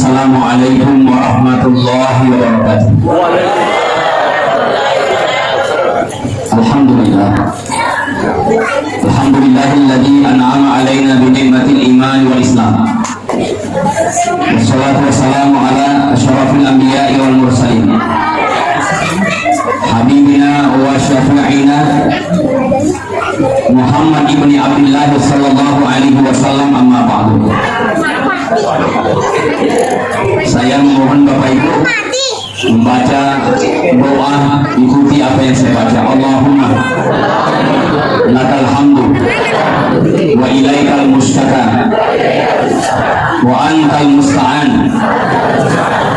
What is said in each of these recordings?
Assalamualaikum warahmatullahi wabarakatuh. Alhamdulillah. Alhamdulillahilladzi an'ama alaina bi ni'matil iman wal islam. Wassalatu wassalamu ala asyrafil anbiya'i wal mursalin. Habibina wa syafi'ina Muhammad ibni Abdullah sallallahu alaihi wasallam, amma ba'du. Saya memohon Bapak Ibu membaca doa, ikuti apa yang saya baca. Allahumma lakal hamdu wa ilaikal mustaka wa antal musta'an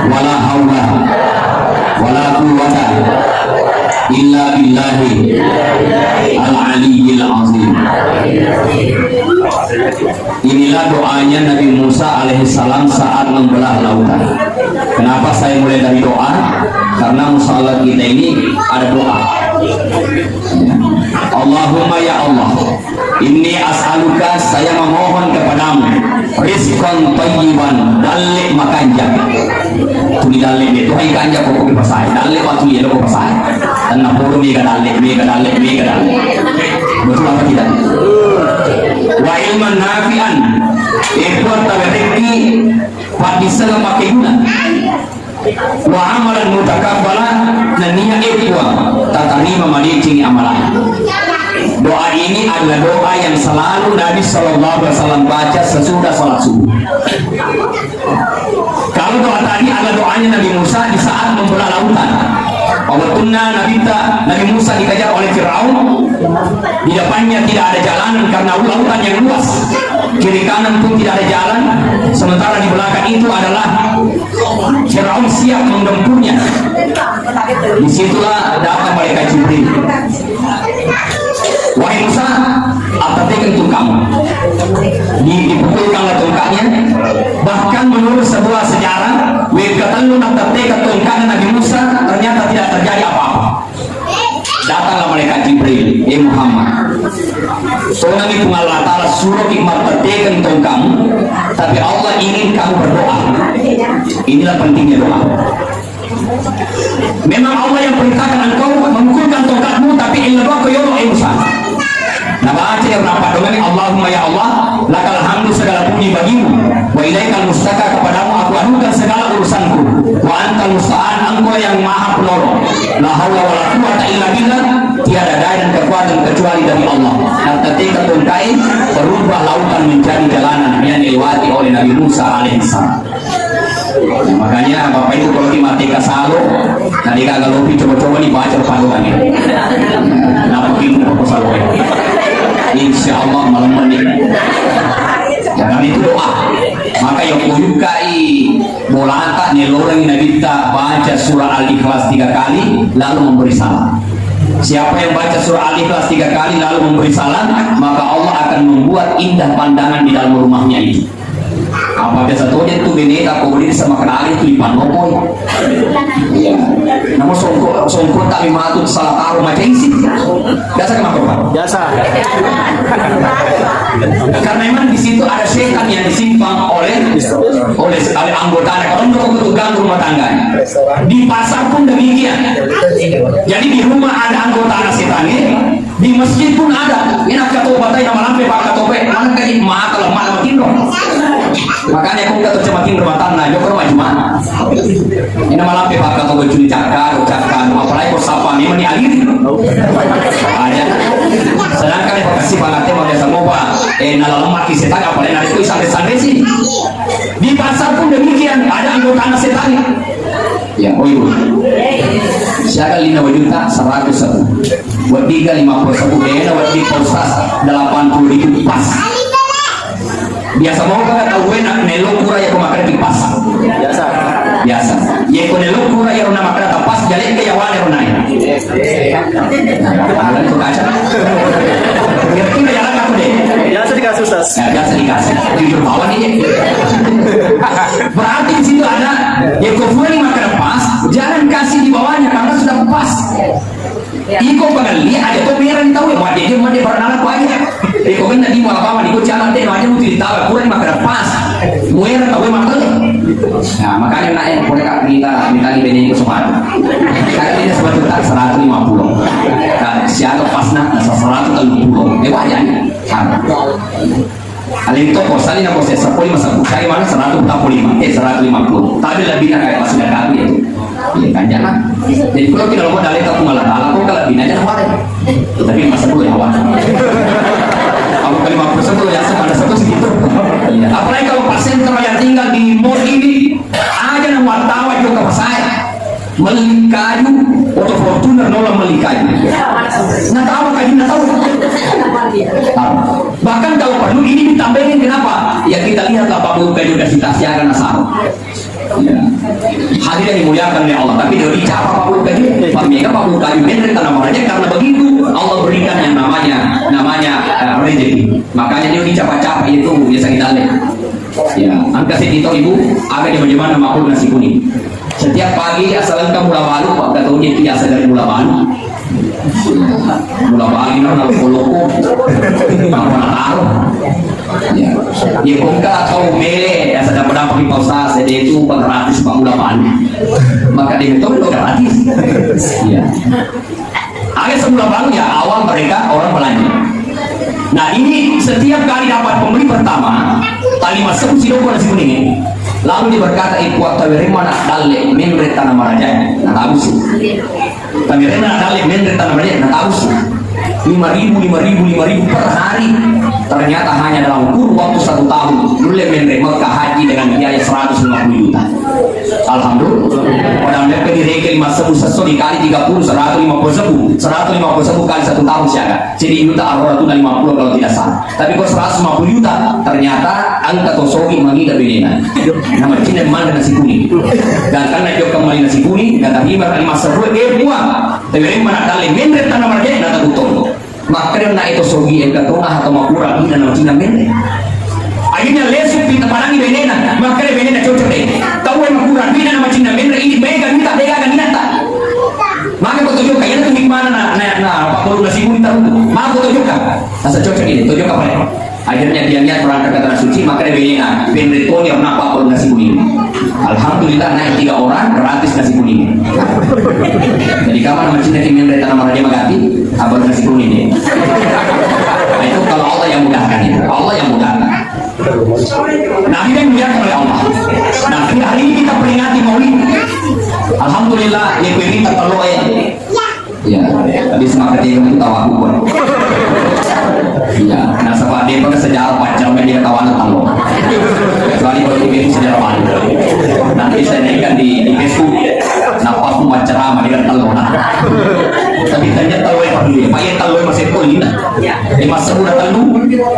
wa la hawla wa la quwwata illa billahi al-aliyyil azim. Inilah doanya Nabi Musa alaihissalam saat membelah lautan. Kenapa saya mulai dari doa? Karena musalah kita ini ada doa. Allahumma ya Allah, inni as'aluka, saya memohon kepadamu, rizqan thayyiban, dalik makanja. Tuli dalik itu hai kanja kok ke pasai, dalik waktu dia kok pasai. Dan napuru mega dalik. Betul apa tidak? Wa ilman nafi'an, ikhwan tabariki padisal pakai guna. Wa amalan mutakabbalan, dan niat ikhwan tatarima malici amalan. Doa ini adalah doa yang selalu Nabi Sallallahu Alaihi Wasallam baca sesudah salat subuh. Kalau doa tadi adalah doanya Nabi Musa di saat membelah lautan. Nabi Musa dikejar oleh Fir'aun, di depannya tidak ada jalanan karena lautan yang luas, kiri kanan pun tidak ada jalan, sementara di belakang itu adalah Fir'aun siap menggempurnya. Disitulah datang malaikat Jibril. Wahai Musa, atatekan tongkatmu. Dipukulkanlah tongkatnya. Bahkan menurut sebuah sejarah, wekatan atatekan tongkatnya Nabi Musa, ternyata tidak terjadi apa-apa. Datanglah malaikat Jibril, Muhammad. So Nabi Allah Ta'ala suruh ikmat tertekan tongkatmu, tapi Allah ingin kamu berdoa. Inilah pentingnya doa. Memang Allah yang perintahkan engkau memukulkan tongkatmu, tapi ilmu kau yolo Musa. Nah baca yang berapa doa ini, Allahumma ya Allah, lakal hamdu, segala puji bagimu, wa ilaikal mustaka, kepadamu aku adukan segala urusanku, wa antal musta'an, engkau yang maha penolong. La haula wa la quwwata illa billah, tiada daya dan kekuatan kecuali dari Allah. Dan ketika tongkai berubah lautan menjadi jalanan yang dilewati oleh Nabi Musa alaihissalam. Nah, makanya Bapak itu kalau dimatika salo, tadi kagak lopi coba-coba dibaca paduan ini. Kenapa begini Bapak salo ini? Insya Allah malam ini. Jangan itu doa. Maka yang menyukai bolata neloreng Nabi kita baca surah Al-Ikhlas 3 kali lalu memberi salam. Siapa yang baca surah Al-Ikhlas 3 kali lalu memberi salam, maka Allah akan membuat indah pandangan di dalam rumahnya itu. Apa biasa tuh itu beneka kau beli sama kenali itu di panopoy. Iya. Namun songkok tak dimatut salah taruh macam isi. Biasa kenapa Pak? Biasa. Karena memang di situ ada setan yang disimpang oleh anggota. Kalau untuk ganggu rumah tangganya. Di pasar pun demikian. Jadi di rumah ada anggota setannya, di masjid pun ada. Enak kata obatnya nama lampe Pak Katope. Mana kayak mata lemah makin dong. Makanya aku kata cemakin rumah tanah, joko rumah gimana? Ini malam pihak atau baju cakar, apalagi kau sapa nih meni alir. Ada. Sedangkan yang kasih pangatnya mau biasa ngoba, nalar lemak setan apalagi narik itu sampai sih. Di pasar pun demikian, ada anggota anak setan. Ya, oh ibu. Siapa 5 juta 100. Buat 3 51 beda, buat di posas 80.000 pas. Biasa mau kan tahu enak nelo kura ya makan di pas. Biasa. Ya ko nelo kura ya una makan di pas jadi ke yawan ya una. Nah, itu kaca. Kira-kira jalan aku deh. Biasa dikasih Ustaz. Ya, biasa dikasih. Jujur bawah nih. Berarti di situ ada ya ko kura makan di pas, jangan kasih di bawahnya karena sudah pas. Iko pagali ada to meron tahu ya dia mau dia pernah apa aja. Iko kan tadi mau apa di ko jalan deh aja mesti ditawa kurang makan pas. Meron tahu makan. Nah, makanya naik boleh kita di bini kesukaan. Karena ini sebetulnya 150. Nah, siapa pasna 130. Wajar nih. Alin itu kosali na kosnya 10 masa cari mana 145 150. Tapi lebih nak kayak masih ada kami. Ya kan jangan. Jadi kalau kita mau dalih tak malah kalau kalau bina jangan wadah. Tapi masa dulu ya wadah. Kalau kali 50% ya ada satu segitu. Ya. Apalagi kalau pasien yang tinggal di mall ini aja nama wartawan juga saya melikayu atau Fortuner nolak melikayu. Nah tahu kayu nggak tahu. Bahkan kalau perlu ini ditambahin kenapa? Ya kita lihatlah Pak Buka juga cita-cita karena sama. Ya. Hadir yang dimuliakan oleh Allah, tapi dari cara Pak Buka ini, Pak Mega Pak Buka ini karena karena begitu Allah berikan yang namanya rezeki. Makanya dia dicapa-capa itu biasa kita lihat. Ya, angka segitu ibu, agak di bagaimana makhluk nasi kuning. Setiap pagi asal kamu mula baru, Pak kata dia biasa dari mula baru. Mula pagi nak loko, mana taruh. Ya, dia buka atau mele, ya sedang mendapat pausa, jadi itu 400 Pak mula baru. Maka dia itu gratis. Ya. Agak semula baru ya awal mereka orang belanja. Nah ini setiap kali dapat pembeli pertama, tali masuk siloko nasi kuning. Lalu dia berkata ikuat tawiri mana dalek menre tanah maraja nah tahu sih tawiri mana dalek menre tanah maraja nah tahu sih 5.000 per hari ternyata hanya dalam kurun waktu 1 tahun dulu menre Mekah haji dengan biaya 150 juta. Alhamdulillah pada mereka direke 5 sesuatu dikali 30 150 kali 1 tahun siaga jadi juta arwah itu 50 kalau tidak salah tapi kalau 150 juta ternyata angka tosogi mengida bedena nama Cina mana nasi kuning dan karena dia kembali nasi kuning kata himar kali masa ruwe buang tapi mana dalih menre tanah marga data betul maka dia nak itu sogi engkau tengah atau makura ini nama Cina menre akhirnya lesu pinta parangi benena maka dia benena cocok deh tahu yang makura ini nama Cina menre ini bega minta bega kan minta maka kau tunjuk kayaknya tuh gimana apa perlu nasi kuning tahu maka kau tunjuk asa cocok ini tunjuk apa ya akhirnya dia lihat berangkat ke tanah suci maka dia benena benreton yang nampak perlu nasi kuning. Alhamdulillah naik 3 orang gratis nasi kuning. Jadi kapan masih nanti menre tanah maraja magati abang nasi kuning ini. Nah, itu kalau Allah yang mudahkan itu Allah yang mudahkan. Nah ini yang dimuliakan oleh Allah. Nah hari ini kita peringati Maulid. Alhamdulillah yang kita perlu ya tadi semangat dia untuk tawaku. Ya, nah sebab dia pakai sejarah panjang media tawanan talo. Kecuali kalau di sejarah panjang. Nanti saya naikkan di Facebook. Nafas mau ceramah dengan talo. Tapi ternyata talo yang perlu. Pakai talo yang masih kulit. 5 sebulan talo,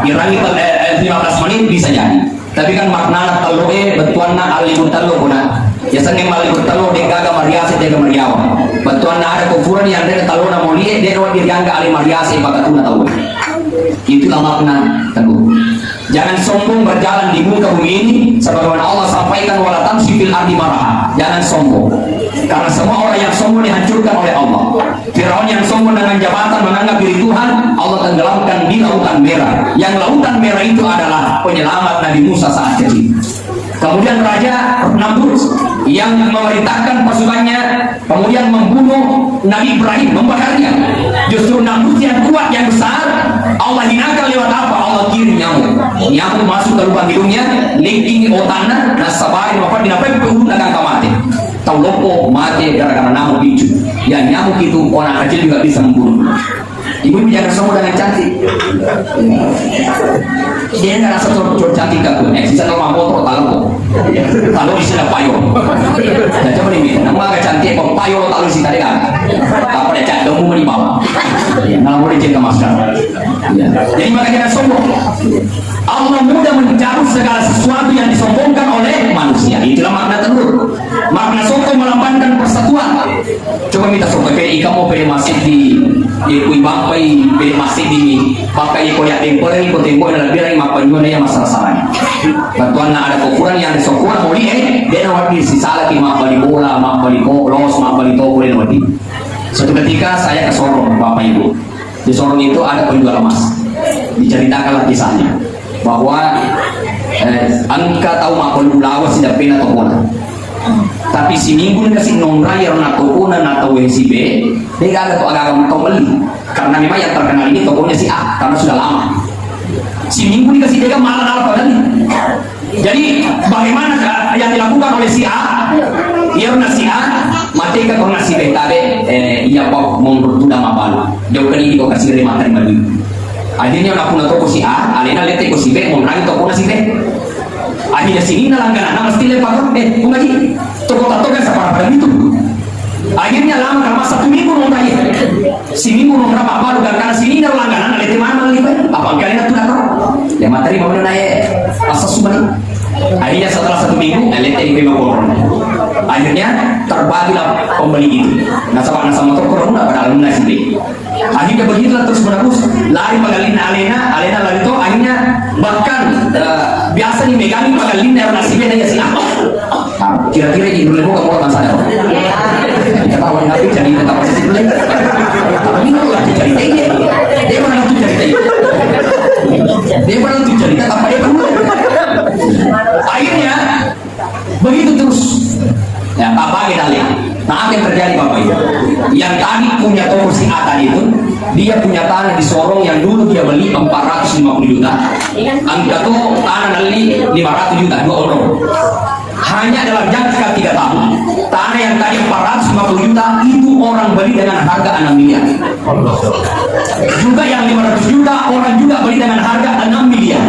irangi 15 menit bisa jadi. Tapi kan makna talo betuan na alibut talo guna. Ya sanging malibut talo dia gaga mariasi dia gamariawa. Betuan na ada kufuran yang ada talo na mulia dia doa diriangga ali mariasi bakatuna talo. Itulah makna teguh. Jangan sombong berjalan di muka bumi ini sebagaimana Allah sampaikan wala tamshi fil ardi maraha. Jangan sombong. Karena semua orang yang sombong dihancurkan oleh Allah. Firaun yang sombong dengan jabatan menganggap diri Tuhan, Allah tenggelamkan di lautan merah. Yang lautan merah itu adalah penyelamat Nabi Musa saat kecil. Kemudian Raja Namrud yang memerintahkan pasukannya kemudian membunuh Nabi Ibrahim, membakarnya. Justru Namrud yang kuat, yang besar, Allah hinakan lewat apa? Allah kirim nyamuk. Nyamuk masuk ke lubang hidungnya, linking otana, nasabahin apa dinapai penghulu akan mati. Tahu lopo mati gara-gara nyamuk bicu. Ya nyamuk itu orang kecil juga bisa membunuh. Ibu jangan sombong dengan cantik. Dia nggak rasa cocok cantik kan? Sisa nama motor tahu. Tahu istilah payung. Dan coba nih, nama agak cantik, kok payung tahu sih tadi kan? Apa dia cat demu di bawah? Nggak boleh jadi masker. Jadi makanya jangan sombong. Allah mudah mencabut segala sesuatu yang disombongkan oleh manusia. Itulah makna telur. Makna sombong melambangkan persatuan. Coba minta sombong. Kamu pilih masjid di Kui Bangpai, pilih masjid di pakai koyak tempor ini, tempor adalah bilang mapanjuan yang masalah-salahnya. Bantuan ada ukuran yang disokuran boleh, dia nawar di sisa lagi mapali bola, mapali kolos, mapali toko dan wadi. Suatu ketika saya ke Sorong, Bapak Ibu. Di Sorong itu ada penjual emas. Diceritakanlah kisahnya bahwa angka tahu makon lawas tidak pernah tokona. Tapi si minggu kasih non raya na tokona na tahu si B, dia agak tahu beli. Karena memang yang terkenal ini tokonya si A karena sudah lama. Si minggu dikasih dia malah apa tadi? Jadi bagaimana yang dilakukan oleh si A? Ia si A, mati ke orang si B tadi, ia pok menurut nama balu. Jauh kali ini kau kasih remata lagi. Akhirnya nak punya toko si A, alena lihat toko si B, mau lagi toko si B. Akhirnya sini langganan, mesti lepas pengaji. Toko-toko kan separah itu. Akhirnya lama karena 1 minggu nonton si minggu nonton apa baru karena sini dah langganan ada teman lagi apa kalian tuh datang ya materi mau naik asas subani. Akhirnya setelah 1 minggu LT lima koron. Akhirnya terbagilah pembeli itu. Nah sama motor koron udah pada alumni sini. Akhirnya begitulah terus menerus lari pagalin alena lari itu akhirnya bahkan biasa nih megangin pagalin yang nasibnya dia si apa? Kira-kira ini dulu kamu akan sadar. Ketahuan nabi jadi tetap posisi dulu. Tapi itu lagi cerita ini. Dia mana tuh cerita ini? Dia mana tuh cerita apa dia perlu? Akhirnya begitu terus. Ya apa kita lihat. Nah apa yang terjadi Bapak Ibu? Yang tadi punya toko si A tadi itu, dia punya tanah di Sorong yang dulu dia beli 450 juta. Angka tuh tanah beli 500 juta, 2 orang. Hanya dalam jangka 3 tahun, tanah yang tadi 450 juta itu orang beli dengan harga 6 miliar. Juga yang 500 juta orang juga beli dengan harga 6 miliar.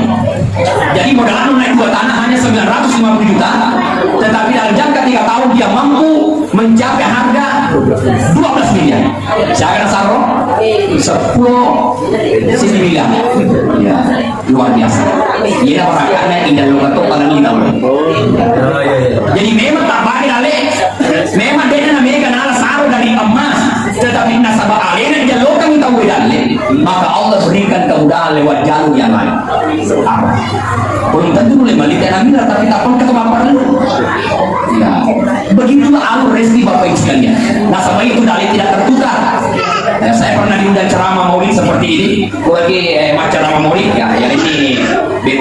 Jadi modal naik 2 tanah hanya 950 juta, tetapi dalam jangka 3 tahun dia mampu mencapai harga 12 miliar. Saya akan saro 10 miliar. Ya, luar biasa. Ia orangnya indah lokato paling lima. Jadi memang tak baik ale. Memang dia namanya kenal saro dari emas, tetapi nasabah alena dia lokang tahu dalil. Maka Allah berikan kemudahan lewat jalur yang lain. Belum tentu boleh balik dan ambil, tapi tak pun ketemu apa dulu. Ya, begitulah alur rezeki Bapak Ibu sekalian. Nasabah itu dalil tidak tertukar. Ya, saya pernah diundang ceramah maulid seperti ini. Lagi ceramah maulid ya, yang ini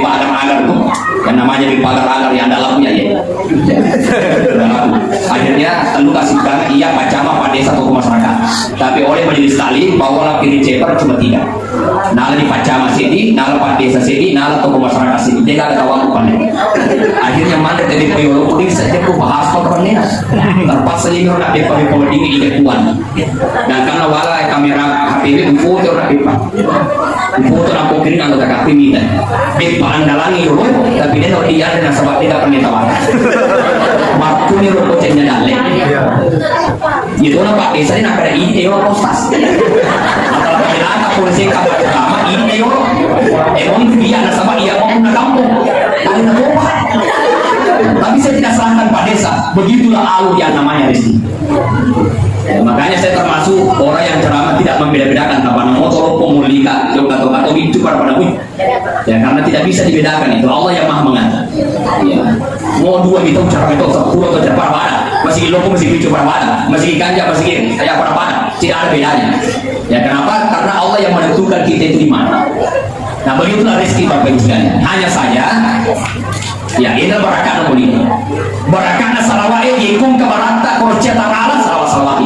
Bapak agar tuh, yang namanya Bapak agar yang dalamnya ya. Akhirnya tentu kasih karena ia pacama pada desa atau masyarakat. Tapi oleh majelis taklim bawalah pilih ceper cuma 3. Nala di pacama sini, nala pada desa sini, nala toko masyarakat sini. Dia ada waktu pandai. Akhirnya mana dari payung kuning saja aku bahas pertanyaan. Terpaksa ini orang ada payung ini tidak kuat. Dan karena wala kamera HP ini foto orang pipa. Foto aku kiri anggota KP minta. Pipa andalangi dulu, tapi dia tahu dia ada nasabah tidak pernah tawarkan. Waktu ni rokok cendana dalek. Itu orang Pak Desa ini nak ada ide orang postas. Atau kalau polisi kabar pertama ide orang. Emang dia nasabah dia mau nak kampung. Tapi nak apa? Tapi saya tidak salahkan Pak Desa. Begitulah alur yang namanya rezeki. Makanya saya termasuk orang yang ceramah tidak membeda-bedakan apa motor pemulika atau itu pada ya karena tidak bisa dibedakan itu Allah yang maha mengatur ya. Mau 2 gitu cara itu 10 atau cara pada masih loko masih picu pada masih ganja masih kayak pada tidak ada bedanya ya. Kenapa? Karena Allah yang menentukan kita itu di mana. Nah begitulah rezeki Bapak Ibu sekalian. Hanya saja ya ini barakana boleh barakana salawat yikum kabarata korcia ta'ala salawat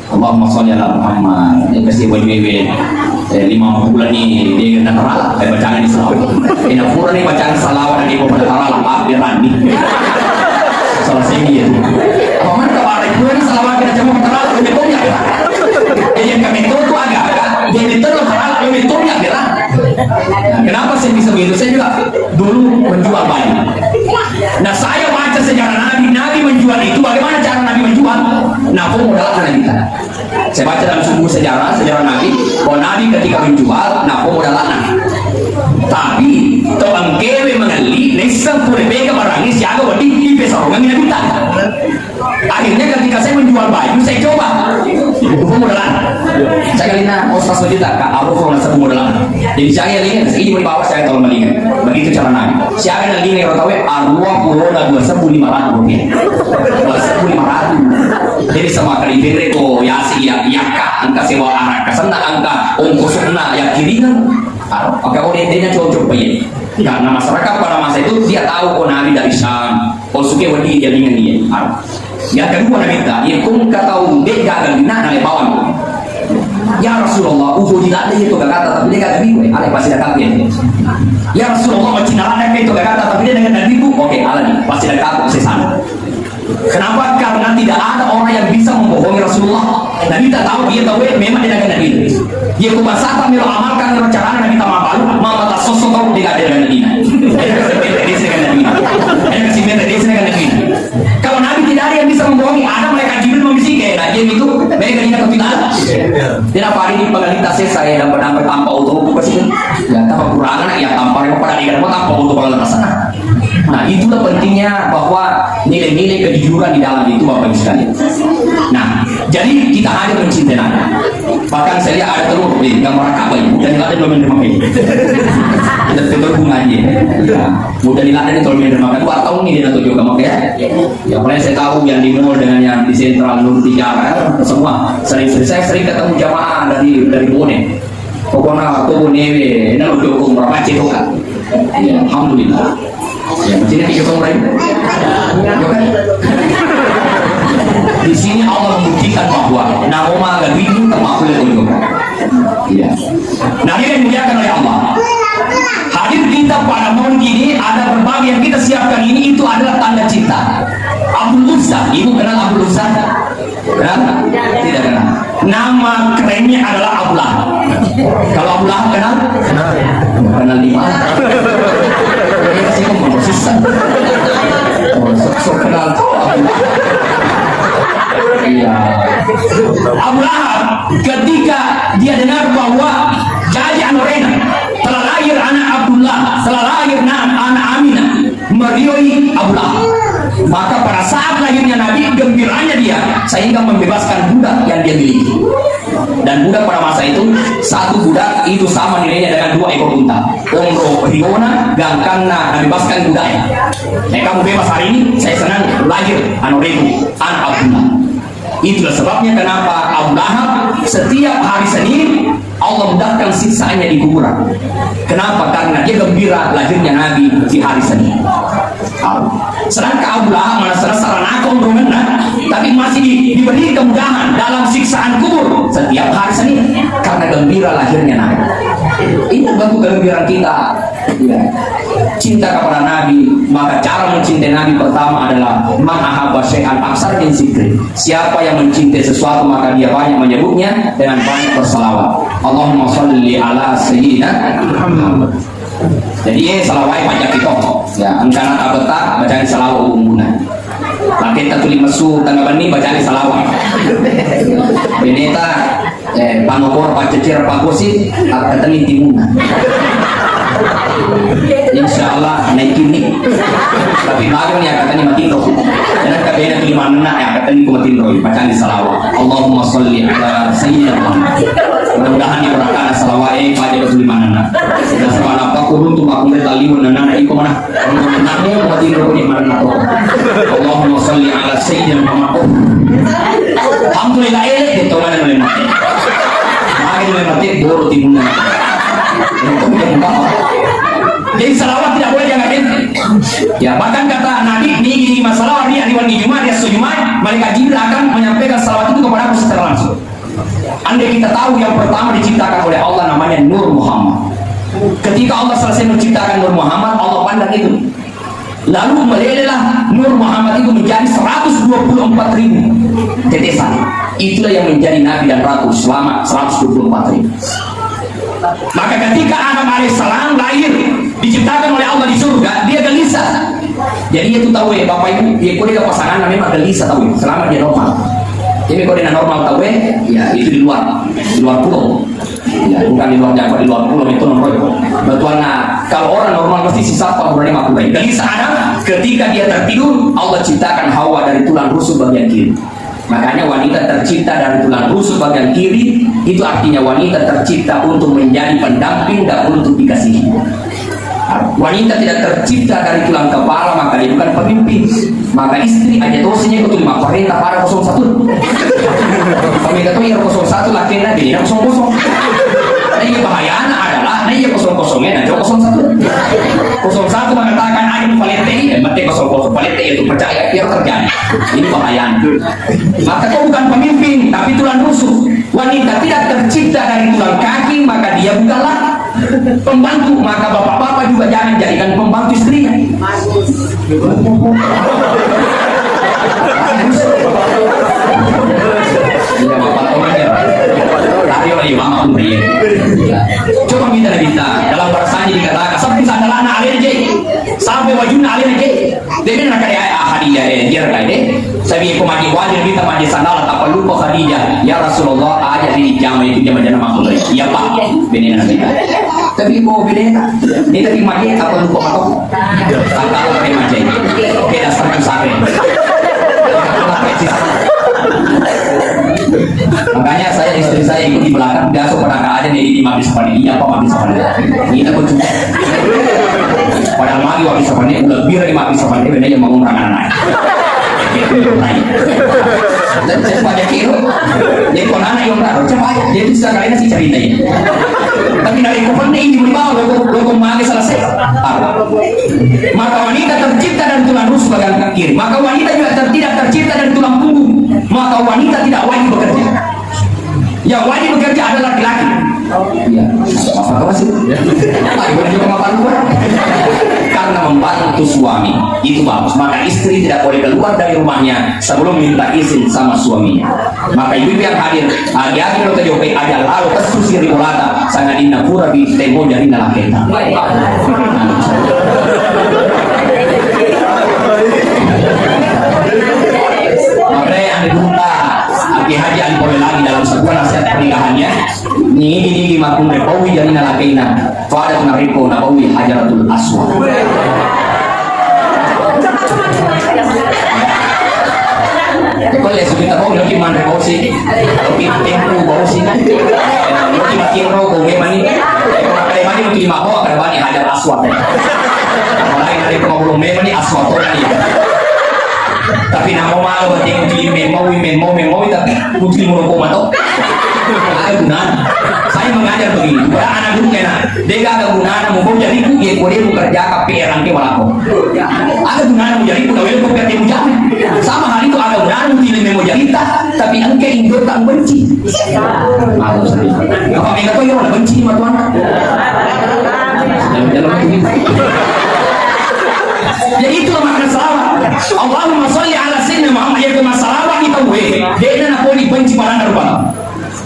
Allahumma sholli ala Muhammad. Yang kasih wajib 5 bulan ini dia kena terala bacaan di salawat ini pura nih bacaan salawat di pada terala maaf dia randi selesai dia apa mana kabar itu ini salawat kita cuma terala ini punya yang kami itu agak jadi terus terala ini punya dia. Kenapa saya bisa begitu? Saya juga dulu menjual bayi. Nah saya baca sejarah Nabi menjual itu. Bagaimana cara Nabi menjual? Nah, modal anak kita. Saya baca dalam buku sejarah Nabi bahwa Nabi ketika menjual, nah modal anak. Tapi toang kewe mengali, nesang pure bega barangi siaga wadi di pesarongan ini kita. Akhirnya ketika saya menjual baju, saya coba buku modalan. Saya kalina ostas sejuta, kak aku kalau nasa modalan. Jadi saya lihat, ini mau dibawa saya tolong balikan. Begitu cara Nabi. Siaga lagi nih orang tahu arwah corona 2.500 2.500. Jadi sama kali bere to yasi ya ka angka sewa anak kesana angka ongkosna ya kiringan. Oke, oleh dia cocok bayi. Karena masyarakat pada masa itu dia tahu oh Nabi dari Syam, oh suke wadi dia dengan dia. Yang kedua Nabi tadi, kung kataun dia gagal bina nale bawan. Ya Rasulullah, uhu tidak ada itu gak kata tapi dia gak bingung, ale pasti dekat dia. Ya Rasulullah, macam ada itu gak kata tapi dia dengan Nabi bu, oke, ale nih pasti dekat ke sana. Kenapa? Karena tidak ada orang yang bisa membohongi Rasulullah. Nabi tak tahu, dia tahu memang dia dengan Nabi. Dia kubasata milo amalkan milo caranya Nabi tak mabalu, mama tak sosok tahu dia ada dengan Nabi. Dia dengan Nabi. Dia kasih minta dia dengan Nabi. Kalau Nabi tidak ada yang bisa membohongi, ada mereka Jibril membisikkan. Nah, dia itu mereka tidak ketinggalan. Tidak apa ini pengalita saya dapat tanpa auto pasti. Ya tanpa kurangan ya tanpa yang pada dia tanpa auto kalau sana. Nah itulah pentingnya bahwa nilai-nilai kejujuran di dalam itu Bapak Ibu sekalian. Nah jadi kita hadir mencintai Nabi. Bahkan saya lihat ada telur gambar Ka'bah dan ada belum menerima ini. Kita telur bunganya. Ya, mudah dilakukan itu belum menerima 2 tahun ini dia tujuh gambar ya. Ya mulai saya tahu yang di mall dengan yang di sentral Nur Tiara semua saya sering ketemu jamaah dari Bone. Pokoknya aku Bonewe, ini lu dukung berapa cek kan? Ya alhamdulillah. Ya, di sini tiga orang lain. Di sini Allah membuktikan bahwa nama agak bingung termakul itu. Iya. Nah ini yang dimuliakan oleh Allah. Hadir kita pada malam ini ada berbagai yang kita siapkan ini itu adalah tanda cinta. Abdul Uzza, ibu kenal Abdul Uzza? Kenal? Tidak kenal. Nama kerennya adalah Abu Lahab. Kalau Abu Lahab kenal? Kenal di mana? Saya ngomong konsisten. Kenal iya. Abu Lahab ketika dia dengar bahwa jadi Anorena telah lahir anak Abdullah, telah lahir anak Aminah, merioi Abu Lahab. Maka pada saat lahirnya Nabi, gembiranya dia sehingga membebaskan budak yang dia miliki. Dan budak pada masa itu, satu budak itu sama nilainya dengan 2 ekor unta. Omro Riona, gangkangna, bebaskan budaknya. Kamu bebas hari ini, saya senang lahir Anorebu, anak Abdullah. Itulah sebabnya kenapa Abu Lahab setiap hari Senin Allah mudahkan siksaannya di kuburan. Kenapa? Karena dia gembira lahirnya Nabi di hari Senin. Sedangkan Abu Lahab mana sarana kompromenna, tapi masih diberi kemudahan dalam siksaan kubur setiap hari Senin karena gembira lahirnya Nabi. Ini bentuk kegembiraan kita. Ya. Cinta kepada Nabi, maka cara mencintai Nabi pertama adalah man ahabba syai'an aksar min zikri. Siapa yang mencintai sesuatu maka dia banyak menyebutnya dengan banyak bersalawat. Allahumma sholli ala sayyidina Muhammad. Jadi salawat banyak kita. Ya, engkana abeta bacaan salawat umumna. Laki tak tuli mesu tangga bani bacaan salawat. Beneta panopor pacecir pakosi keteni timuna. Insya Allah naik kini. Tapi bagian yang katanya mati roh. Dan katanya itu mana yang katanya ku mati roh. Bacaan di salawat. Allahumma sholli ala sayyidina Muhammad. Mudah-mudahan diberkakan salawat pada ke mana. Dan sama apa kurun tu aku tali mana iko mana. Namu mati roh di mana. Allahumma sholli ala sayyidina Muhammad. Alhamdulillah elek itu mana boleh mati. Bagi boleh mati boru timuna. Jadi salawat tidak boleh jangan ya, bahkan kata Nabi ini masalah dia di Jumat dia Jumat malaikat Jibril akan menyampaikan salawat itu kepada aku secara langsung. Andai kita tahu yang pertama diciptakan oleh Allah namanya Nur Muhammad. Ketika Allah selesai menciptakan Nur Muhammad, Allah pandang itu. Lalu melelehlah Nur Muhammad itu menjadi 124.000 tetesan. Itulah yang menjadi Nabi dan Ratu selama 124.000. Maka ketika Adam alaihissalam lahir diciptakan oleh Allah di surga, dia gelisah. Jadi itu tahu ya Bapak Ibu, dia kode pasangan memang gelisah tahu selama dia normal. Jadi kode normal tahu ya itu di luar pulau. Ya, bukan di luar Jawa, di luar pulau itu nomor. Betul. Nah, kalau orang normal pasti sisa apa berani makhluk lain. Gelisah Adam ketika dia tertidur, Allah ciptakan Hawa dari tulang rusuk bagian kiri. Makanya wanita tercipta dari tulang rusuk bagian kiri, itu artinya wanita tercipta untuk menjadi pendamping dan untuk dikasihi. Wanita tidak tercipta dari tulang kepala, maka dia bukan pemimpin. Maka istri aja dosanya itu 5 perintah para 01. Pemimpin itu yang 01 laki-laki dia 00. Tapi bahayanya adalah nah iya kosong-kosongnya, nah jauh 01. 01 mengatakan ada valete, berarti 00 valete itu percaya biar terjadi. Ini bahayanya. Maka kau bukan pemimpin, tapi tulang rusuk. Wanita tidak tercipta dari tulang kaki, maka dia bukanlah pembantu. Maka bapak-bapak juga jangan jadikan pembantu istrinya. Iya bapak temannya. Tapi oleh mama pun dia. Coba kita dalam bahasanya dikatakan sampai adalah anak alergi sampai wajibnya alergi. Dia nak kaya Khadijah dia kaya. Sabi ko mati wajib kita mati sandal tak lupa Khadijah. Ya Rasulullah aja di jam itu jam makhluk. Iya Pak. Benar kita. Tapi ko beda. Ni tadi mati tak lupa makhluk. Sangka pakai mati. Oke dasar sare. Makanya saya istri saya ikut di belakang biasa pernah nggak ada nih di mabis pani iya apa mabis pani kita pun juga padahal magi mabis pani udah biar di mabis pani benar yang bangun rangan naik dan saya banyak kilo jadi kalau anak yang raro coba aja dia bisa kalian sih ceritanya tapi dari kupon ini di bawah logo magi selesai maka wanita tercipta dari tulang rusuk bagian kiri maka wanita juga tidak tercipta dari tulang punggung maka wanita tidak wajib bekerja. Yang wajib bekerja adalah laki-laki. Iya. Apa sih? Boleh juga membantu. Karena membantu suami itu bagus. Maka istri tidak boleh keluar dari rumahnya sebelum minta izin sama suaminya. Maka ibu yang hadir, hati-hati lo terjauh aja lalu tersusir di kolata. Sangat indah pura di temo dari nalaketa. Makanya anda duta Aki Haji Ali boleh lagi dalam sebuah nasihat pernikahannya ini makum repawi jadi nalakaina fadat nariko nabawi hajaratul aswad kalau ya kita mau lagi mana bau sih tapi tempo bau sih lagi makin rokok memang ini kalau kali mana mungkin lima bawa kada bani hajar aswad apalagi dari pengobrol memang ini aswad orang ini tapi nama malu berarti mungkin memo tapi mungkin merokok matok ada gunanya saya mengajar begini pada anak dulu kena dia gak ada gunanya mau jadi ku dia boleh bekerja KPR nanti walako ada gunanya mau jadi ku dah boleh bekerja mau jadi sama hal itu ada gunanya mungkin memo jadi tapi engke indot tak benci malu sedih apa mereka tuh yang benci sama Tuhan jalan begini jadi itulah makna salawat Allahumma sholli ala sayyidina Muhammad yaitu masalawat kita dia nak boleh benci pada narba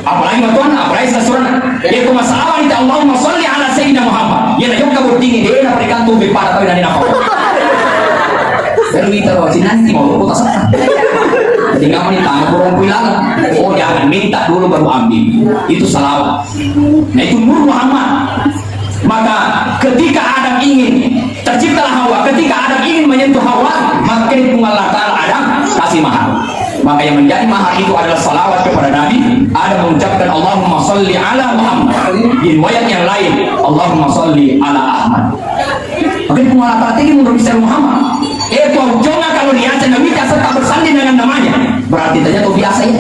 apalagi Tuhan apalagi sesurana yaitu masalawat kita Allahumma sholli ala sayyidina Muhammad yang nak kabur tinggi dia nak berikan tuh pada kau dan apa baru kita wajib nanti mau lupa tak jadi nggak menitang kurang bilang oh jangan minta dulu baru ambil itu salawat nah itu Nur Muhammad maka ketika Adam ingin terciptalah Hawa ketika Adam ingin menyentuh Hawa maka Allah Ta'ala Adam kasih mahar maka yang menjadi mahar itu adalah salawat kepada Nabi Adam mengucapkan Allahumma sholli ala Muhammad di riwayat yang lain Allahumma sholli ala Ahmad maka Allah Ta'ala ingin menurut Muhammad jangan kalau dia Nabi tak bersanding dengan namanya berarti ternyata biasa ya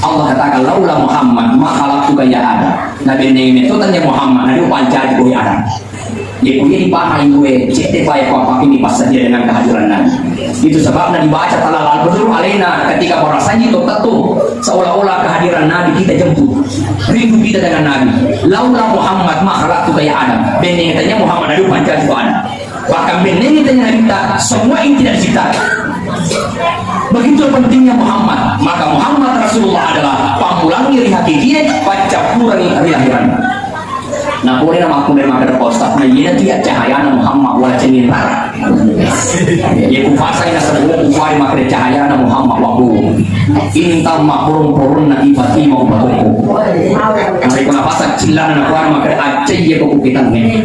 Allah katakan laula Muhammad ma khalaqtuka ya Adam Nabi ini itu tanya Muhammad Nabi pancari gue Adam ya gue dipahami gue cete baik apa ini pas saja dengan kehadiran Nabi itu sebabnya dibaca talal al-badru alaina ketika merasanya itu tentu seolah-olah kehadiran Nabi kita jemput rindu kita dengan Nabi laula Muhammad ma khalaqtuka ya Adam bening tanya Muhammad Nabi pancari gue Adam bahkan bening tanya Nabi semua yang tidak diciptakan begitu pentingnya Muhammad maka Muhammad Rasulullah adalah pamulangi rihakikinya baca purani rihakiran nah boleh nama aku dari maka depostat nah iya itu ya cahaya Muhammad wala cengin rara ya kufasa ina sebuah kufari maka cahaya Muhammad wabu inta makburung-purun na ibati mau batuku mereka nafasa cilan na kuari maka aceh iya kukukitan nih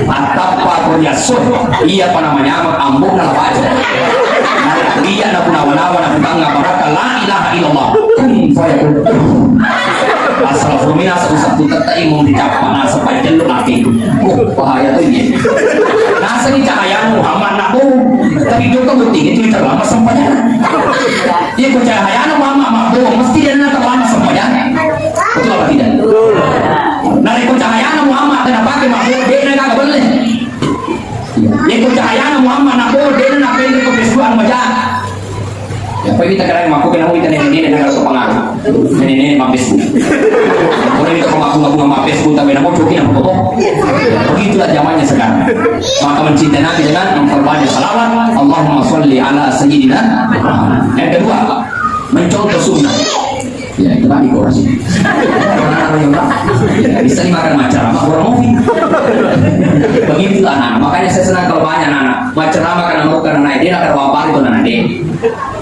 atapa kuryasuh iya apa namanya ambung na labaja iya na punawa-nawa na putangga baraka la ilaha illallah kun fayakun asal formina satu tetai mau dicapa nah sepanjang lu nanti bahaya tuh ini nasa ini cahaya Muhammad nak tapi dia tuh penting itu terlama sempatnya dia kok cahaya Muhammad mesti dia nak terlama sempatnya betul apa tidak nah itu cahaya Sampai kita kadang maku kena kita nenek negara kepangan. Nenek mapes bu. Orang kita mengaku mapes bu tapi nak coki nak foto. Begitulah zamannya sekarang. Maka mencintai Nabi dengan memperbanyak salawat. Allahumma sholli ala sayyidina. Yang kedua, mencontoh sunnah. Ya itu tadi korasi. Bisa dimakan macam apa? Orang mobil. Begitu anak. Makanya saya senang kalau banyak anak. Macam apa karena mau karena dia akan wapar itu anak dia.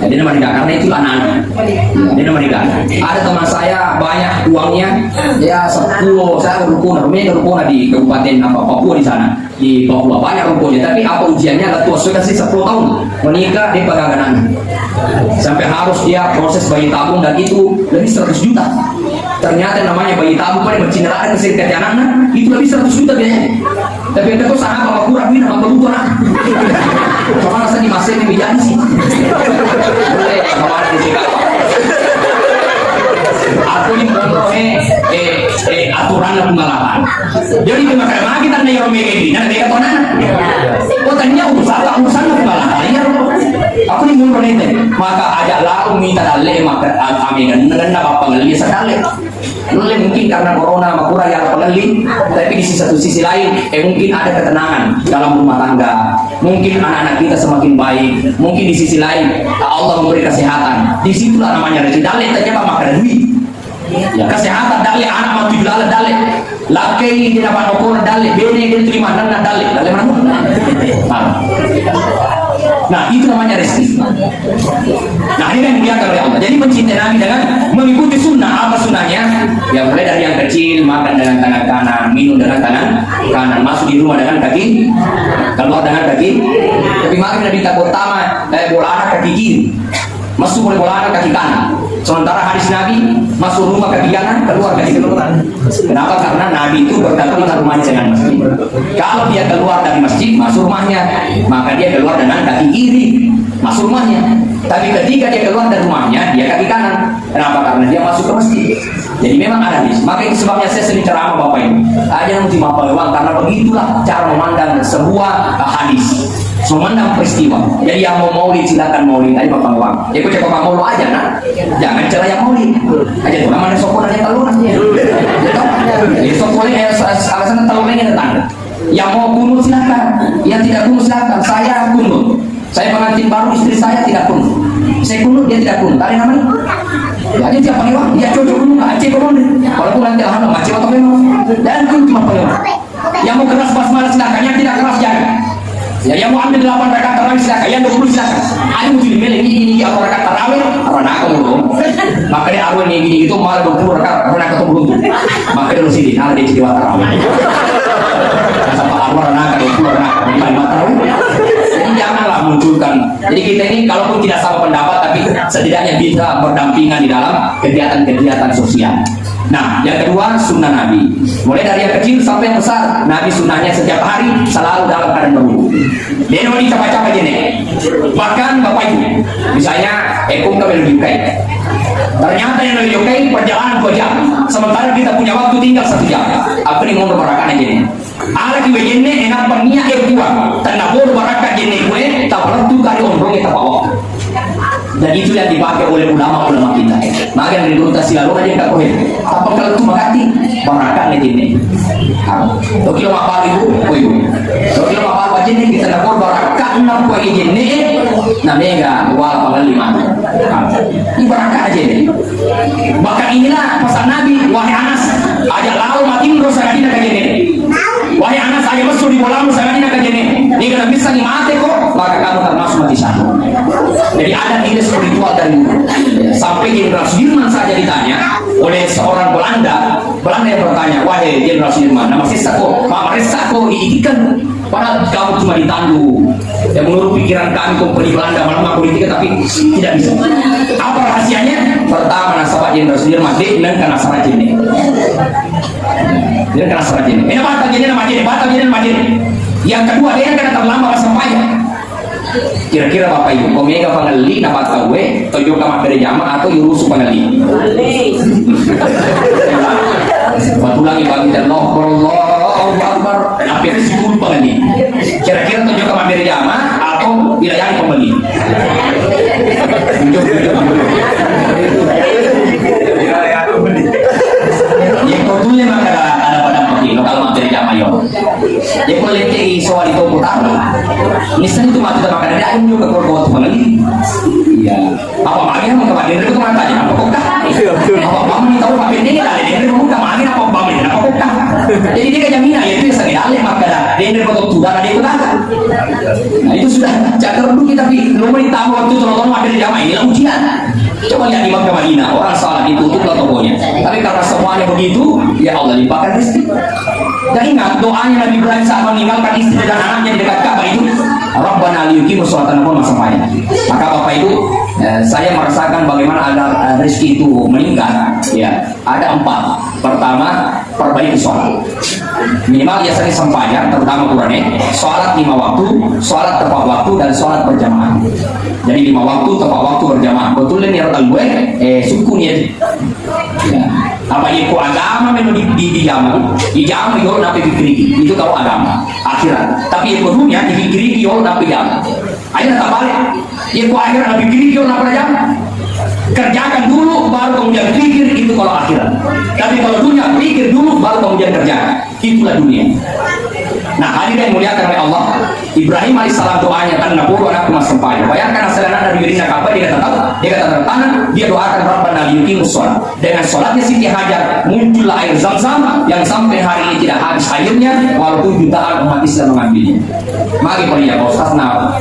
Jadi nama nikah karena itu anak-anak. Dia nama nikah. Ada teman saya banyak uangnya. Ya 10 saya rukun. Rumahnya rukun di Kabupaten Papua di sana. Di Papua banyak rukunnya. Tapi apa ujiannya? Gak tua sudah sih 10 tahun menikah dia pegangan anak. Sampai harus dia proses bayi tabung dan itu lebih 100 juta. Ternyata namanya bayi tabung pada bercintaan kesehatan anaknya itu lebih 100 juta biayanya. Tapi yang kedua sana kalau kurang duit sama berutu anak. Cuma rasa di masa ini bijak sih. Boleh kemana di sini? Aku ini aturan pengalaman. Jadi kemarin kita nih orang begini, nanti kata mana? Oh tadinya urusan pengalaman. Aku ni mundur ni, maka ajaklah umi tadale maka kami dengan apa pengali sedale. Lalu mungkin karena corona makura yang pengali, tapi di satu sisi lain, mungkin ada ketenangan dalam rumah tangga. Mungkin anak-anak kita semakin baik. Mungkin di sisi lain Allah memberi kesehatan. Disitulah namanya rezeki. Dale ternyata makan duit. Ya, kesehatan dale anak mati dale dale. Laki dia dapat okor dale, bini dia terima nana dale mana? Nah itu namanya rezeki. Nah ini yang dimuliakan oleh Allah. Jadi mencintai Nabi dengan mengikuti sunnah. Apa sunnahnya? Ya mulai dari yang kecil makan dengan tangan kanan, minum dengan tangan kanan, masuk di rumah dengan kaki, keluar dengan kaki. Tapi makin Nabi tak pertama bola anak kaki kiri, masuk boleh bola anak kaki kanan. Sementara hadis Nabi masuk rumah kaki kanan, keluar kaki kanan. Kenapa? Karena Nabi itu berdatangan rumahnya dengan masjid. Kalau dia keluar dari masjid masuk rumahnya, maka dia keluar dengan kaki kiri masuk rumahnya. Tapi ketika dia keluar dari rumahnya, dia kaki kanan. Kenapa? Karena dia masuk ke masjid. Jadi memang ada hadis. Maka itu sebabnya saya sering ceramah Bapak ini. Aja nanti maaf karena begitulah cara memandang sebuah hadis. Memandang peristiwa. Jadi yang mau maulid silakan maulid aja Bapak Wang. Ya kok Bapak maulid aja nak. Jangan celah yang maulid. Aja tuh namanya sokon aja taluran. Ya toh. Ya sokon ini alasan taluran ini tanda. Yang mau kunut silakan. Yang tidak kunut silakan. Saya kunut. Saya pengantin baru, istri saya tidak kunut. Saya kunut dia tidak kunut. Ada namanya? Ya aja siapa nih Wang? Dia cocok kunut nggak aceh kunut. Walaupun nanti alhamdulillah macam atau memang. Dan kunut cuma pengen. Yang mau keras basmalah silakan. Yang tidak keras jangan. Ya yang mau ambil 8 rakaat tarawih silakan, yang 20 silakan. Ada mesti dimilih ini apa rakaat tarawih, apa nak kamu maka dia arwah ini gini itu malah 20 rakaat, apa nak ketemu dulu. Maka dia harus ini, ada di jadi tarawih. Sampai arwah nak 20 rakaat, 5 tarawih. Jadi janganlah munculkan. Jadi kita ini kalaupun tidak sama pendapat, tapi setidaknya bisa berdampingan di dalam kegiatan-kegiatan sosial. Nah, yang kedua sunnah Nabi. Mulai dari yang kecil sampai yang besar, Nabi sunnahnya setiap hari selalu dalam keadaan berwudu. Dia mau dicapai-capai gini. Bahkan Bapak Ibu, misalnya Ekum ke Belujukai. Ternyata yang Belujukai perjalanan 2 jam. Sementara kita punya waktu tinggal 1 jam. Apa nih mau berakan gini? Ala ki begini enak pania kuat. Tanah bor berakan gini gue, tak perlu kali omrong kita bawa. Dan itu yang dipakai oleh ulama-ulama kita. Maka yang dirutas silalu aja nggak boleh. Apa kalau itu makati barakan ini. Kalau kilo apa itu, kalau kilo apa aja nih kita dapat barakan apa ini. Namanya nggak wal apa 5. Ini barakan aja nih. Maka inilah pesan Nabi. Wahai Anas, ajak lalu mati terus akan ini kayak gini. Wahai Anas, ajak masuk di bola musangan ini kayak gini. Ini kalau bisa nih mati kok, maka kamu termasuk mati satu. Jadi ada nilai spiritual dari sampai Jenderal Sudirman saja ditanya oleh seorang Belanda yang bertanya, wahai Jenderal Sudirman, nama saya Sako, Pak Resako diidikan, padahal kamu cuma ditandu. Ya menurut pikiran kami kompeni Belanda malam politik tapi tidak bisa. Apa rahasianya? Pertama nasabah Jenderal Sudirman dengan karena salah jenis. Dia karena salah jenis. Ini apa jenis nama jenis? Batal jenis nama jenis. Yang kedua dia karena terlambat sampainya. Kira-kira Bapak Ibu, komega pangali dapat tahu tojo kamar dari jama atau yurusu pangali. Waktu lagi bagi dan Allahu Akbar, hampir 10 pangali. Kira-kira tojo kamar dari jama atau wilayah pembeli. Tujuh Nisan itu mati tak makan ada ayam juga kau lagi. Iya. Apa magi mau kemarin itu kemana tanya? Apa kok dah? Apa mami tahu pakai ini kali ini mau kemana? Apa mami? Apa kok dah? Jadi dia jaminan itu yang sakit alih maka dah. Dia betul sudah ada itu dah. Nah itu sudah jaga dulu kita tapi belum tahu waktu tolong ada di jamaah ini lah ujian. Coba lihat di Makkah Madinah orang salat ditutup lah tokonya. Tapi karena semuanya begitu, ya Allah limpahkan rezeki. Dan ingat doanya Nabi Ibrahim saat meninggalkan istri dan anaknya di dekat Ka'bah itu, Rabbana liyuqimus sholata pun sampai. Maka Bapak Ibu, saya merasakan bagaimana agar rezeki itu meningkat. Ya, ada 4. Pertama, perbaiki sholat. Minimal ya sering sembahyang, terutama Quran, sholat 5 waktu, sholat tepat waktu dan sholat berjamaah. Jadi 5 waktu tepat waktu berjamaah. Betul ini rata gue, suku nih. Ya. Apa itu agama memang di zaman, di zaman itu nabi pikir itu kalau agama akhirat. Tapi itu dunia dipikir itu nabi zaman. Ayo tak balik. Itu akhirat nabi pikir itu nabi zaman. Kerjakan dulu baru kemudian pikir itu kalau akhirat. Tapi kalau dunia pikir dulu baru kemudian kerjakan. Itulah dunia. Nah hadirin yang muliakan oleh Allah, Ibrahim alaihissalam doanya kan nabur anak mas sempai. Bayangkan asal anak dari dirinya Ka'bah dia kata tanah dia doakan Rabbana liyuqimus sholat. Dengan sholatnya Siti Hajar muncullah air Zam-Zam yang sampai hari ini tidak habis airnya walaupun jutaan umat Islam mengambilnya. Mari punya Pak Ustaz nah.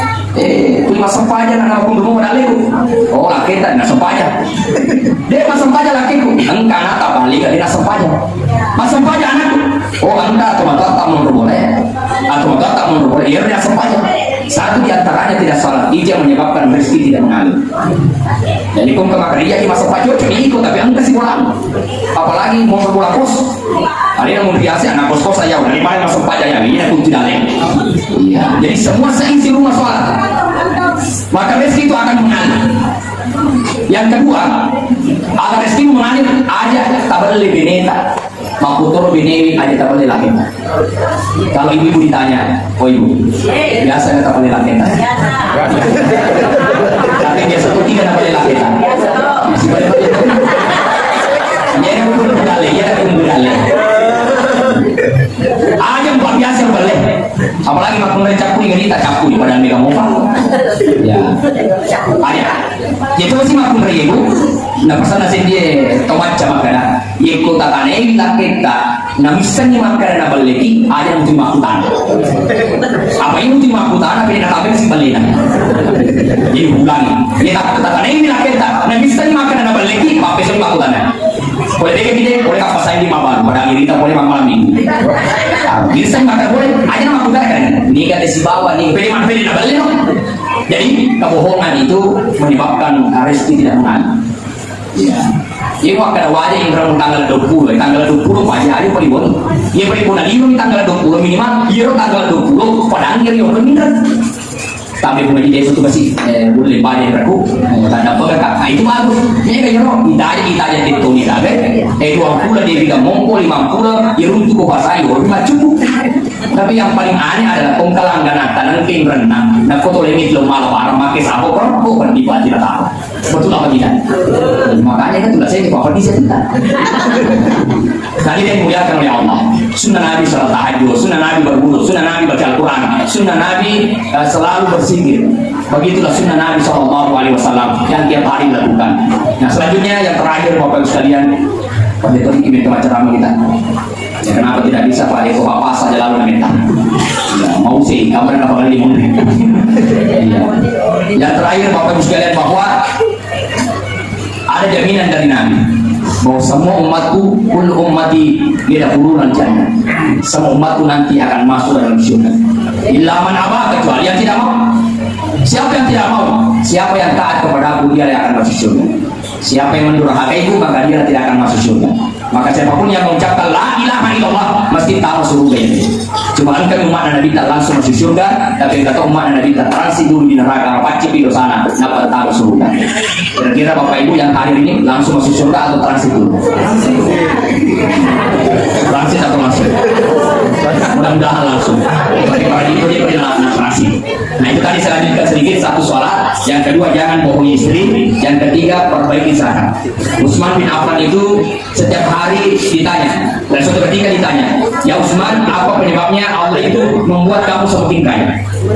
Mas sempaja nak aku dulu modal itu. Oh laki tak nak sempaja. Dia mas sempaja lakiku. Engkau nak tak balik dia nak sempaja. Mas sempaja anakku. Oh anda atau mata tak mau boleh. Atau mata tak mau boleh. Dia nak sempaja. Satu di antaranya tidak salah. Itu yang menyebabkan rezeki tidak mengalir. Jadi kau kemakan dia di masa sempaja cuma ikut tapi engkau sih pulang. Apalagi mau berbola kos. Ada yang mau biasa anak kos saja. Dari mana mas sempaja yang ini aku tidak ada. Iya. Jadi semua seisi rumah sholat. Maka rezeki itu akan mengalir. Yang kedua, agar rezeki mengalir aja tak boleh bineta, makutur binewi aja tak boleh laki. Kalau ibu ditanya, oh ibu, biasanya tak boleh laki. Tapi biasa tuh tidak tak boleh laki. Masih boleh. Ya yang betul budale, ya yang budale. Aja luar biasa boleh. Apalagi makan dari capui ini tak capui pada mereka mau ya ayah itu masih makan dari ibu nah pesan nasi dia tomat sama kada ikut tak aneh tak kita nah misalnya makan na baleki aja mesti makutan apa ini mesti makutan apa ini nak apa sih balik jadi ulangi ini tak aneh tak kita nah misalnya makan na baleki apa sih makutan boleh deh kita boleh apa saya di mabar pada ini tak boleh malam minggu bisa makan boleh aja nama makutan kan ini kan si bawah nih pilih mana pilih nak balik jadi kebohongan itu menyebabkan rezeki tidak mengalir. Ya. Ini akan wajah yang berangkat tanggal 20, tanggal 20 wajah hari peribun. Ia peribun lagi tanggal 20 minimal, ia tanggal 20 padahal dia yang berminat. Tapi punya ide itu masih boleh banyak berku, tanda pegang. Nah itu bagus. Ini kayak kita aja itu nih kabe. 20 dia bilang mongko 50, ia untuk bahasa itu cuma cukup. Tapi yang paling aneh adalah pengkalang ganatan nanti berenang. Nah foto limit lo malah barang pakai sabuk kok berdibat tidak tahu. Betul apa tidak? Makanya kan tugas saya di bawah di sini. Tadi dia muliakan oleh Allah. Sunnah Nabi salat tahajud, sunnah Nabi berwudu, sunnah Nabi baca Al-Quran, sunnah Nabi selalu berzikir. Begitulah sunnah Nabi SAW yang tiap hari dilakukan. Nah selanjutnya yang terakhir Bapak Ibu sekalian, pada tadi kita baca ceramah kita. Ya, kenapa tidak bisa Pak Eko Bapak saja lalu minta? Ya, mau sih, kamu ada apa lagi mau? Ya. Yang terakhir Bapak Ibu sekalian bahwa ada jaminan dari Nabi bahwa semua umatku, kul ummati yadkhuluna jannah. Semua umatku nanti akan masuk dalam surga. Illa man aba, kecuali yang tidak mau. Siapa yang tidak mau? Siapa yang taat kepada aku, dia yang akan masuk surga. Siapa yang mendurhakaiku, maka dia tidak akan masuk surga. Maka siapapun yang mengucapkan la ilaha illallah mesti tahu surga ini. Cuma engkau umat Nabi tak langsung masuk surga, tapi kata umat Nabi tak transit dulu di neraka, pacip di sana, dapat tahu surga. Kira-kira Bapak Ibu yang hadir ini langsung masuk surga atau transit dulu? Transit atau langsung? Mudah-mudahan langsung. Bagi itu dia perjalanan transit. Nah itu tadi saya lanjutkan sedikit, satu sholat, yang kedua jangan bohongi istri, yang ketiga ketiga, perbaiki zakat. Utsman bin Affan itu setiap hari ditanya, dan suatu ketika ditanya, ya Utsman, apa penyebabnya Allah itu membuat kamu semakin kaya?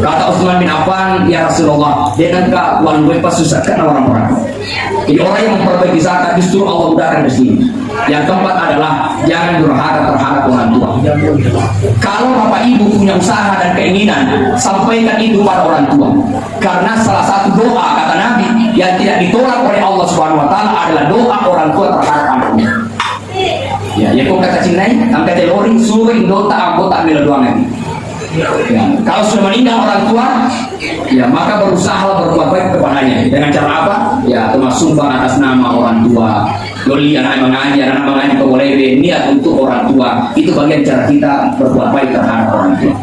Kata Utsman bin Affan, ya Rasulullah, dengan wal susahkan orang-orang. Jadi orang yang memperbaiki zakat justru Allah mudahkan rezeki. Yang keempat adalah jangan durhaka terhadap orang tua. Kalau bapak ibu punya usaha dan keinginan, sampaikan itu pada orang tua. Karena salah satu doa kata Nabi yang tidak ditolak oleh Allah Subhanahu Wa Taala adalah doa orang tua terhadap anaknya. Ya, kau kata cinai, angkat telori, suruh indota anggota meladuangan. Ya, kalau sudah meninggal orang tua, ya maka berusaha berbuat baik kepadanya. Dengan cara apa? Ya, termasuk sumbang atas nama orang tua. Doli anak mengajar kau boleh niat untuk orang tua. Itu bagian cara kita berbuat baik terhadap orang tua.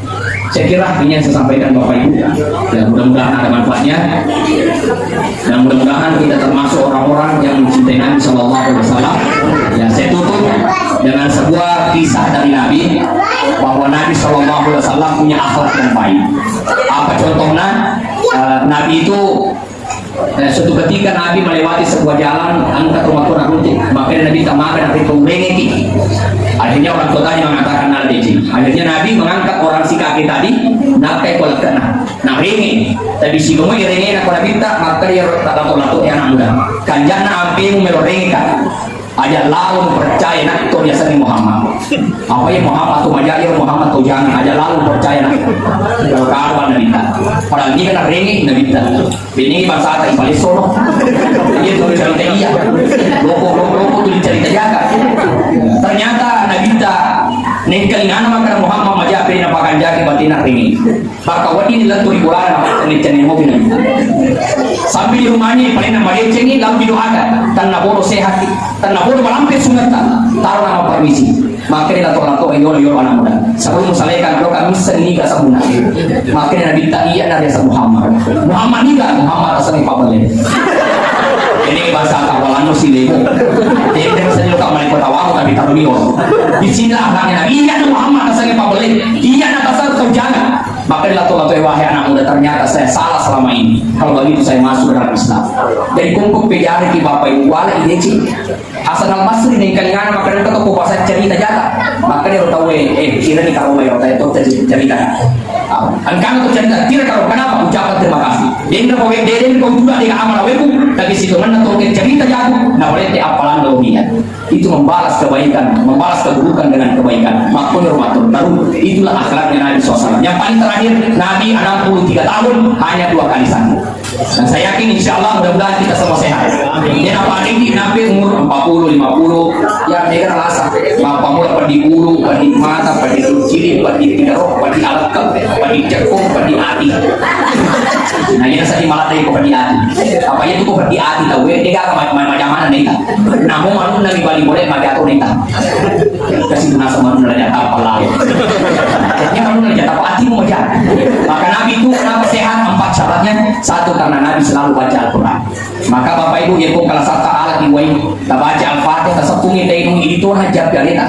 Saya kira ini yang saya sampaikan Bapak Ibu. Ya, mudah-mudahan ada manfaatnya. Dan mudah-mudahan kita termasuk orang-orang yang mencintai Nabi Sallallahu Alaihi Wasallam. Ya, saya tutup dengan sebuah kisah dari Nabi bahwa Nabi Sallallahu Alaihi Wasallam punya akhlak yang baik. Apa contohnya? Nabi itu suatu ketika Nabi melewati sebuah jalan angkat rumah tua runtik, maka Nabi tamakan dari pemrengeti. Akhirnya orang tuanya mengatakan naldeji. Akhirnya Nabi mengangkat orang si kaki tadi, nakai kolak kena, nah ringi. Tapi si kamu ringi nak kolak kita, maka dia tak lato-lato yang anak muda. Kanjana ampimu melorengi kan. Aja lalu percaya nak itu biasa Muhammad. Apa yang Muhammad tu majaya Muhammad tu jangan aja lalu percaya nak. Kalau kawan Nabi tak. Padahal ni kan ringi Nabi tak. Bini bangsa tak balik solo. Dia tu cerita iya. Loko tu cerita jaga. Ternyata Nabi tak. Nengkalingan maka Muhammad majaya bini nampakan jaga batin ringi. Maka wadi ni lantu ibulan nak cengeng mobil Nabi. Sambil di rumahnya paling nama dia cengeng lalu didoakan. Tanah bodoh sehat. Tanah bodoh melampir sunat taruh nama permisi. Maka dia lato-lato yolo anak muda. Sebelum salehkan kalau kami seni ke sabuna. Maka dia Nabi tak iya dari Muhammad. Muhammad ni kan Muhammad asal ni pabale. Ini bahasa kawalan si lego. Dia bisa juga main kota wau tapi taruh dia. Di sini akhlaknya Nabi iya Muhammad asal ni pabale. Iya nak asal kau jangan. Maka dia lato-lato wahai anak muda, ternyata saya salah selama ini. Kalau begitu saya masuk dalam Islam. Dari kumpul pejari ki bapak ibu wala ide ci. Hasan al-Basri nih kalingan maka dia ketemu bahasa cerita jata. Maka dia tahu kira nih kalau mayo itu cerita. Angkang itu cerita kira kalau kenapa ucapan terima kasih. Dia nggak mau dia kau juga dia amal aweku. Tapi situ mana tuh cerita jago. Nah boleh dia apalan lebihan. Itu membalas kebaikan, membalas keburukan dengan kebaikan. Makun hormatul baru itulah akhlaknya Nabi SAW. Yang paling terakhir Nabi 63 tahun hanya 2 kali sakit. Dan saya yakin insya Allah mudah-mudahan kita semua sehat. Dia apa ini Nabi umur 40, 50 ya dia kan rasa apa mula padi bulu, padi mata, padi ciri, padi pinggaro, padi alat padi cekung, padi hati. Nah ini saya malah tadi padi hati. Apa itu padi hati tahu dia gak macam mana nih. Namun malu Nabi balik boleh macam nih. Kasih nasa malu nanya apa lagi. Yang malu nanya apa hatimu macam. Maka Nabi itu kenapa sehat 4 syaratnya. 1 karena Nabi selalu baca Al-Quran. Maka Bapak Ibu ya kok kalau satu alat diwai kita baca Al-Fatihah kita sepungin tengok itu aja biarita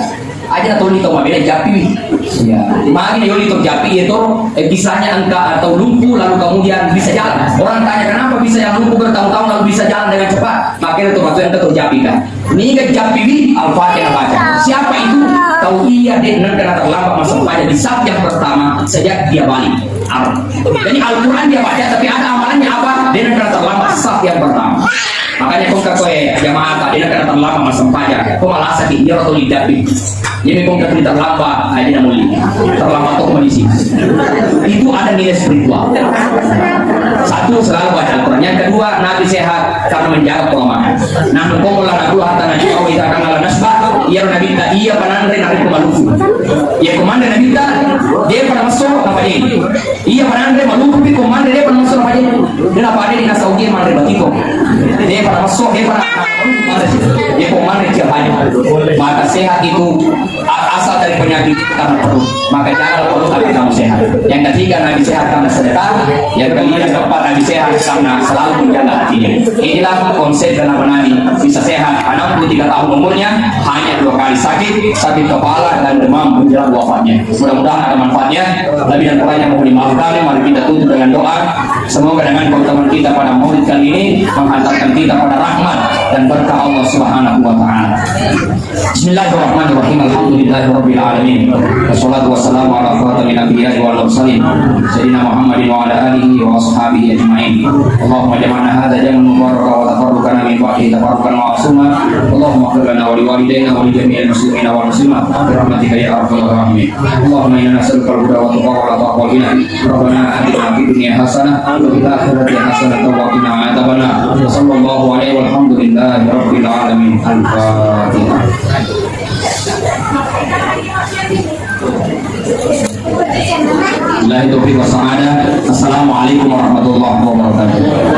aja atau itu mah beda japi ya magi yoli itu japi itu kisahnya angka atau lumpuh lalu kemudian bisa jalan. Orang tanya kenapa bisa yang lumpuh bertahun-tahun lalu bisa jalan dengan cepat, makanya itu maksudnya itu japi kan ini kan japi Al-Fatihah baca. Siapa itu tahu iya dia karena terlambat masuk pada di saat yang pertama sejak dia balik. Jadi Al-Quran dia baca tapi ada amalannya apa? Dia karena terlambat saat yang pertama. Makanya kau kata jamaah dia karena terlambat masuk pada kau malah sakit dia atau tidak. Jadi kau kata terlambat aja namuli terlambat tuh kondisi. Itu ada nilai spiritual. 1 selalu baca Al-Quran. Yang kedua Nabi sehat karena menjaga pola makan. Nah kau mulai nak dua harta Nabi kau tidak akan ngalah nasbah. Ia Nabi tak iya panandre Nabi kemalufu. Ia komanda Nabi tak dia pada masuk apa ini? Iya panandre malufu pi komanda dia pada masuk apa ini? Dia apa ada di Saudi mandre batiko. Dia pada masuk dia pada dia komanda dia banyak. Maka sehat itu asal dari penyakit karena perut. Maka jangan perut tapi kamu sehat. Yang ketiga Nabi sehat karena sedekah. Yang kelima keempat Nabi sehat karena selalu menjaga hatinya. Inilah konsep kenapa Nabi bisa sehat. 63 tahun umurnya hanya 2 kali sakit kepala dan demam menjelang wafatnya. Mudah-mudahan ada manfaatnya. Lebih dan kurangnya mohon dimaafkan. Mari kita tutup dengan doa. Semoga dengan pertemuan kita pada maulid kali ini menghantarkan kita pada rahmat dan berkah Allah Subhanahu wa taala. Bismillahirrahmanirrahim. Alhamdulillahirabbil alamin. Wassalatu wassalamu ala khatamin nabiyyin wal mursalin sayyidina Muhammadin wa ala alihi wa ashabihi ajma'in. Allahumma jama'na hadza jam'an mubarakan wa tafarraqana min ba'di tafarruqan ma'suma. Allahumma ighfir lana wa liwalidayna wa li jami'il muslimina wal muslimat bi rahmatika ya arhamar rahimin. Allahumma inna nas'aluka al-huda wa tuqa wa taqwa lana. Rabbana atina fid dunya hasanah wa fil akhirati hasanah wa qina adzabannar. Sallallahu alaihi walhamdulillahi rabbil alamin. Al-Fatihah. Billahi taufiq wa sa'adah. Assalamualaikum warahmatullahi wabarakatuh.